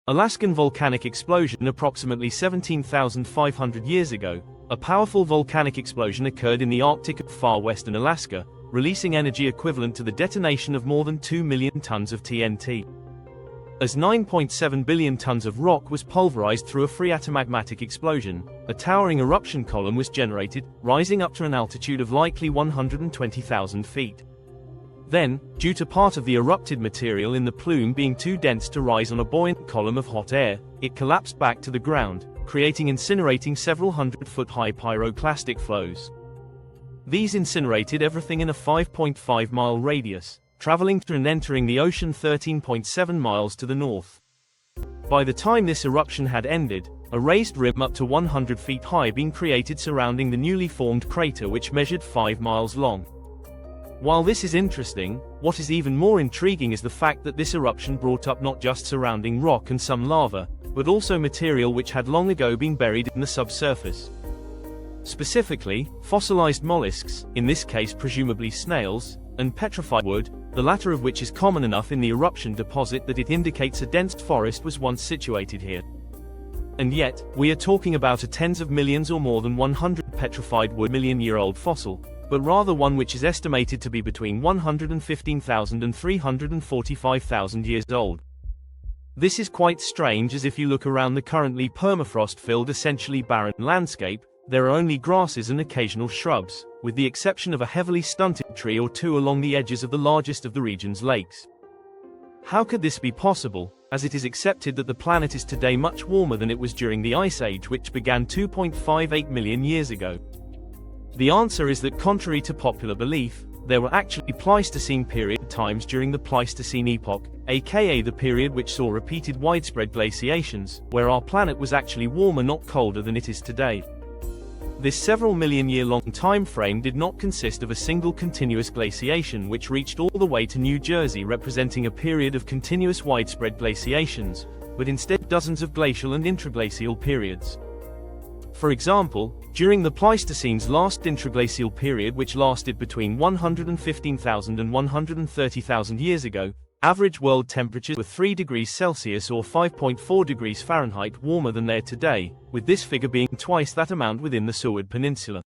Alaskan volcanic explosion approximately 17,500 years ago. A powerful volcanic explosion occurred in the Arctic of far western Alaska, releasing energy equivalent to the detonation of more than 2 million tons of TNT. As 9.7 billion tons of rock was pulverized through a phreatomagmatic explosion, a towering eruption column was generated, rising up to an altitude of likely 120,000 feet. Then, due to part of the erupted material in the plume being too dense to rise on a buoyant column of hot air, it collapsed back to the ground, creating incinerating several hundred-foot-high pyroclastic flows. These incinerated everything in a 5.5-mile radius, traveling through and entering the ocean 13.7 miles to the north. By the time this eruption had ended, a raised rim up to 100 feet high being created surrounding the newly formed crater, which measured 5 miles long. While this is interesting, what is even more intriguing is the fact that this eruption brought up not just surrounding rock and some lava, but also material which had long ago been buried in the subsurface. Specifically, fossilized mollusks, in this case presumably snails, and petrified wood, the latter of which is common enough in the eruption deposit that it indicates a dense forest was once situated here. And yet, we are talking about a tens of millions or more than 100 petrified wood million-year-old fossil, but rather one which is estimated to be between 115,000 and 345,000 years old. This is quite strange, as if you look around the currently permafrost-filled essentially barren landscape, there are only grasses and occasional shrubs, with the exception of a heavily stunted tree or two along the edges of the largest of the region's lakes. How could this be possible, as it is accepted that the planet is today much warmer than it was during the Ice Age, which began 2.58 million years ago? The answer is that, contrary to popular belief, there were actually Pleistocene period times during the Pleistocene epoch, aka the period which saw repeated widespread glaciations, where our planet was actually warmer, not colder, than it is today. This several million-year-long time frame did not consist of a single continuous glaciation which reached all the way to New Jersey, representing a period of continuous widespread glaciations, but instead dozens of glacial and intraglacial periods. For example, during the Pleistocene's last intraglacial period, which lasted between 115,000 and 130,000 years ago, average world temperatures were 3 degrees Celsius or 5.4 degrees Fahrenheit warmer than they are today, with this figure being twice that amount within the Seward Peninsula.